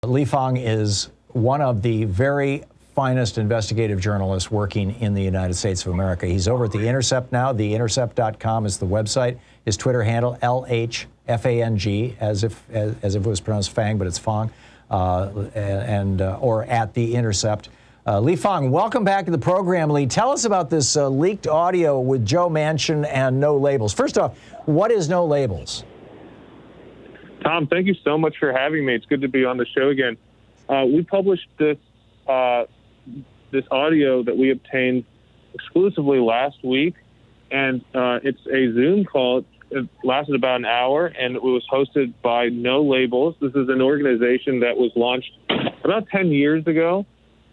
Fang is one of the very finest investigative journalists working in the United States of America. He's over at the Intercept now. TheIntercept.com is the website. His Twitter handle, LHFANG, as if it was pronounced Fang, but it's Fang, or at The Intercept. Fang, welcome back to the program. Lee, tell us about this leaked audio with Joe Manchin and No Labels. First off, what is No Labels? Tom, thank you so much for having me. It's good to be on the show again. We published this audio that we obtained exclusively last week, and it's a Zoom call. It lasted about an hour, and it was hosted by No Labels. This is an organization that was launched about 10 years ago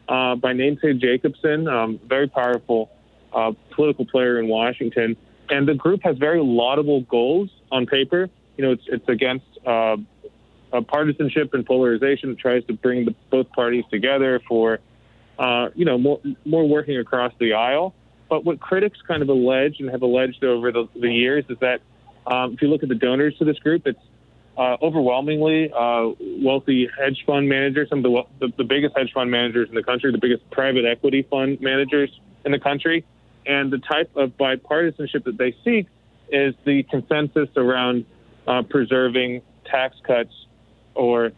by Namesake Jacobson, very powerful political player in Washington. And the group has very laudable goals on paper. You know, it's against partisanship and polarization. It tries to bring both parties together for, more working across the aisle. But what critics kind of allege and have alleged over the years is that if you look at the donors to this group, it's overwhelmingly wealthy hedge fund managers, some of the biggest hedge fund managers in the country, the biggest private equity fund managers in the country. And the type of bipartisanship that they seek is the consensus around preserving tax cuts or,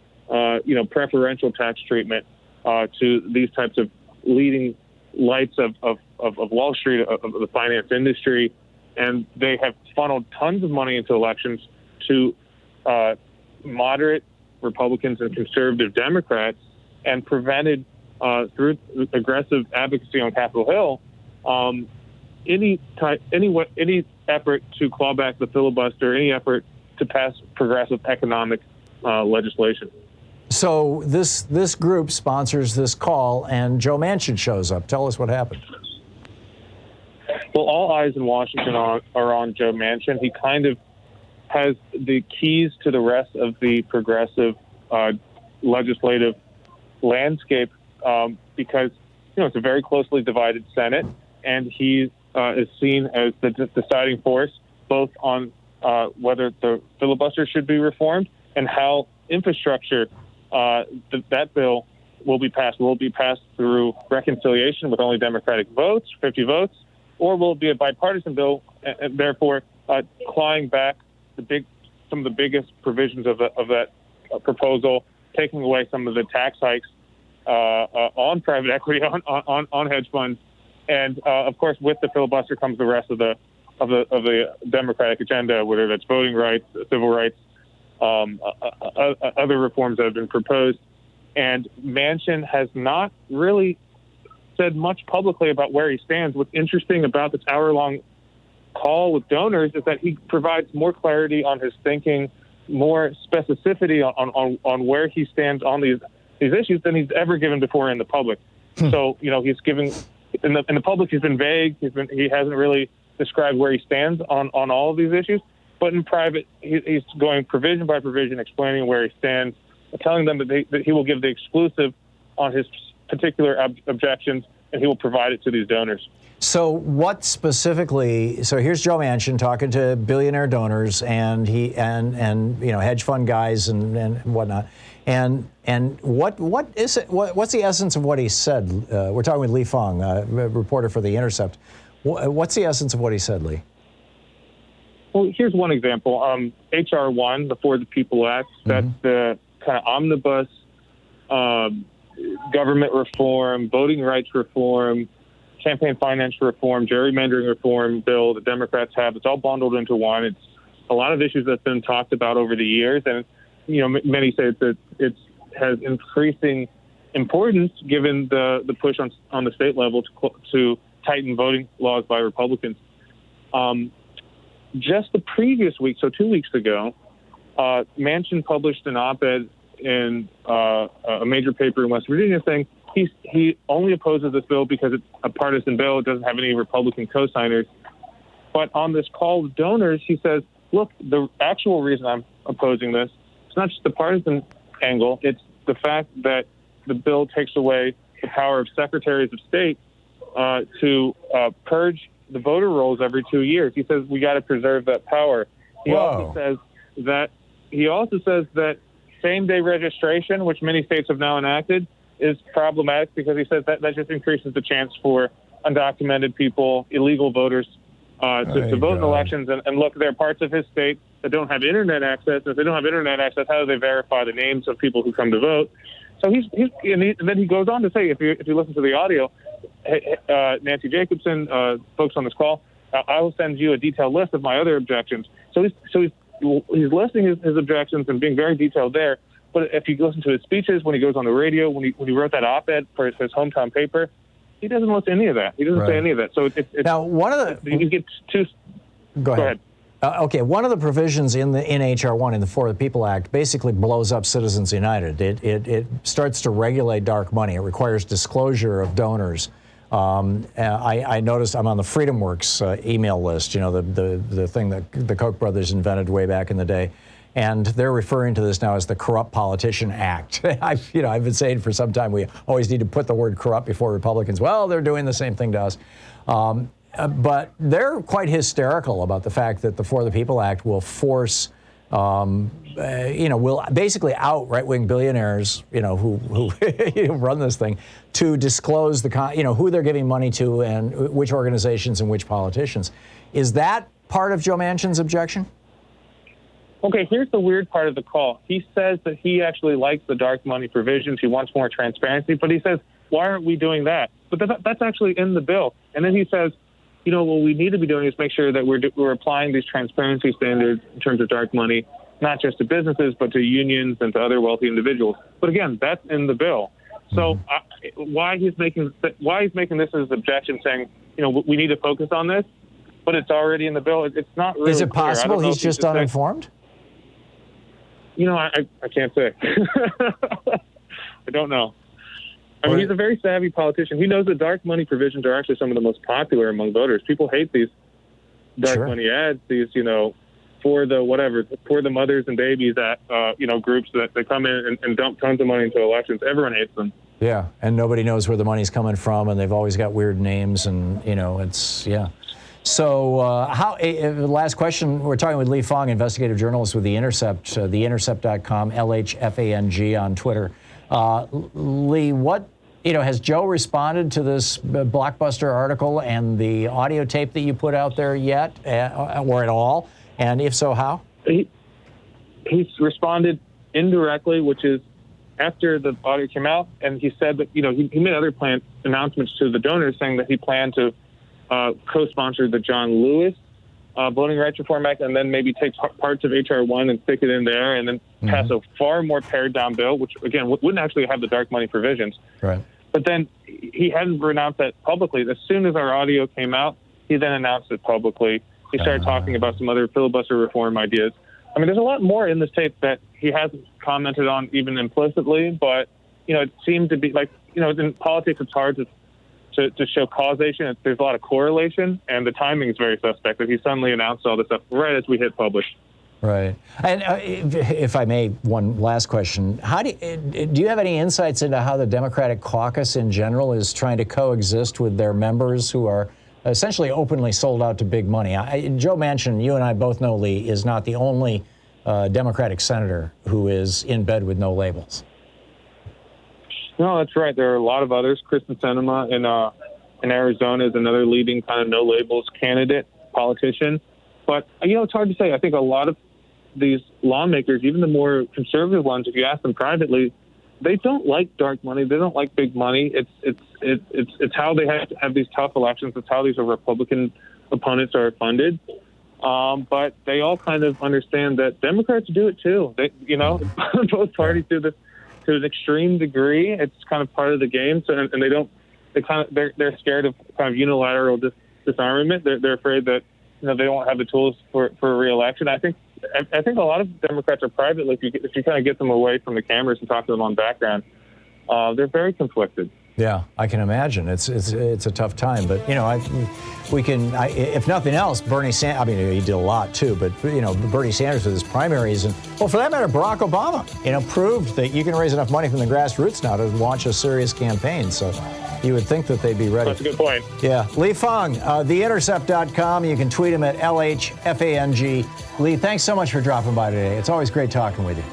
preferential tax treatment to these types of leading lights of Wall Street, of the finance industry. And they have funneled tons of money into elections to moderate Republicans and conservative Democrats, and prevented through aggressive advocacy on Capitol Hill any effort to claw back the filibuster, any effort to pass progressive economic legislation. So this group sponsors this call, and Joe Manchin shows up. Tell us what happened. Well, all eyes in Washington are on Joe Manchin. He kind of has the keys to the rest of the progressive legislative landscape because, it's a very closely divided Senate, and he is seen as the deciding force both on whether the filibuster should be reformed and how infrastructure, that bill will be passed. Will it be passed through reconciliation with only Democratic votes, 50 votes, or will it be a bipartisan bill, and therefore clawing back some of the biggest provisions of that proposal, taking away some of the tax hikes on private equity, on hedge funds, and of course, with the filibuster comes the rest of the Democratic agenda, whether that's voting rights, civil rights, other reforms that have been proposed. And Manchin has not really said much publicly about where he stands. What's interesting about this hour-long call with donors is that he provides more clarity on his thinking, more specificity on where he stands on these issues than he's ever given before in the public. So, he's giving in the public, he's been vague. He hasn't really described where he stands on all of these issues. But in private, he's going provision by provision, explaining where he stands, telling them that he will give the exclusive on his particular objections, and he will provide it to these donors. So what specifically? So here's Joe Manchin talking to billionaire donors and hedge fund guys and whatnot. And what is it? What's the essence of what he said? We're talking with Fang, a reporter for The Intercept. What's the essence of what he said, Lee? Well, here's one example. H.R. 1, the For the People Act, that's the kind of omnibus government reform, voting rights reform, campaign finance reform, gerrymandering reform bill the Democrats have. It's all bundled into one. It's a lot of issues that's been talked about over the years. And, many say that it has increasing importance given the push on the state level to tighten voting laws by Republicans. Just the previous week, so 2 weeks ago, Manchin published an op-ed in a major paper in West Virginia saying he only opposes this bill because it's a partisan bill. It doesn't have any Republican co-signers. But on this call with donors, he says, look, the actual reason I'm opposing this, it's not just the partisan angle. It's the fact that the bill takes away the power of secretaries of state to purge the voter rolls every 2 years. He says we got to preserve that power. He also says that same-day registration, which many states have now enacted, is problematic because he says that just increases the chance for undocumented people, illegal voters, to vote in elections. And look, there are parts of his state that don't have internet access. If they don't have internet access, how do they verify the names of people who come to vote? So and then he goes on to say, if you listen to the audio, Nancy Jacobson, folks on this call, I will send you a detailed list of my other objections. So he's listing his objections and being very detailed there. But if you listen to his speeches, when he goes on the radio, when he wrote that op-ed for his hometown paper, he doesn't list any of that. He doesn't say any of that. So it's now one of the you get two. Go ahead. Okay, one of the provisions in HR 1 in the For the People Act basically blows up Citizens United. It starts to regulate dark money. It requires disclosure of donors. I noticed I'm on the FreedomWorks email list, the thing that the Koch brothers invented way back in the day. And they're referring to this now as the Corrupt Politician Act. I've been saying for some time we always need to put the word corrupt before Republicans. Well, they're doing the same thing to us. But they're quite hysterical about the fact that the For the People Act will force, will basically out right-wing billionaires, who run this thing, to disclose who they're giving money to and which organizations and which politicians. Is that part of Joe Manchin's objection? Okay, here's the weird part of the call. He says that he actually likes the dark money provisions. He wants more transparency, but he says, why aren't we doing that? But that's actually in the bill. And then he says, what we need to be doing is make sure that we're applying these transparency standards in terms of dark money, not just to businesses, but to unions and to other wealthy individuals. But again, that's in the bill. So why he's making this as objection, saying, we need to focus on this, but it's already in the bill. It's not really Is it possible clear. he's just uninformed? I can't say. I don't know. I mean, he's a very savvy politician. He knows that dark money provisions are actually some of the most popular among voters. People hate these dark money ads, these, for the mothers and babies that, groups that come in and dump tons of money into elections. Everyone hates them. Yeah, and nobody knows where the money's coming from, and they've always got weird names, and, So last question, we're talking with Lee Fang, investigative journalist with The Intercept, theintercept.com, LHFANG on Twitter. Lee, what, has Joe responded to this blockbuster article and the audio tape that you put out there yet, or at all? And if so, how? He's responded indirectly, which is after the audio came out, and he said that, he made other announcements to the donors saying that he planned to co-sponsor the John Lewis Voting Rights Reform Act, and then maybe take parts of HR 1 and stick it in there, and then pass a far more pared-down bill, which, again, wouldn't actually have the dark money provisions. Right. But then he hadn't announced that publicly. As soon as our audio came out, he then announced it publicly. He started talking about some other filibuster reform ideas. I mean, there's a lot more in this tape that he hasn't commented on even implicitly, but, it seemed to be like, in politics it's hard to show causation. There's a lot of correlation, and the timing is very suspect that he suddenly announced all this stuff right as we hit publish. Right. And if I may, one last question. Do you have any insights into how the Democratic Caucus in general is trying to coexist with their members who are essentially openly sold out to big money? Joe Manchin, you and I both know, Lee, is not the only Democratic senator who is in bed with no labels. No, that's right. There are a lot of others. Kristen Sinema in Arizona is another leading kind of no-labels candidate, politician. But, it's hard to say. I think a lot of these lawmakers, even the more conservative ones, if you ask them privately, they don't like dark money. They don't like big money. It's how they have these tough elections. It's how these Republican opponents are funded. But they all kind of understand that Democrats do it too. Both parties do this to an extreme degree. It's kind of part of the game. So, and they're scared of kind of unilateral disarmament. They're afraid that they won't have the tools for re-election. I think a lot of Democrats are privately, if you kind of get them away from the cameras and talk to them on background, they're very conflicted. Yeah, I can imagine. It's a tough time, but if nothing else, Bernie Sanders. I mean, he did a lot too, but Bernie Sanders with his primaries, and for that matter, Barack Obama, proved that you can raise enough money from the grassroots now to launch a serious campaign. So you would think that they'd be ready. That's a good point. Yeah, Lee Fang, theintercept.com. You can tweet him at LHFANG. Lee, thanks so much for dropping by today. It's always great talking with you.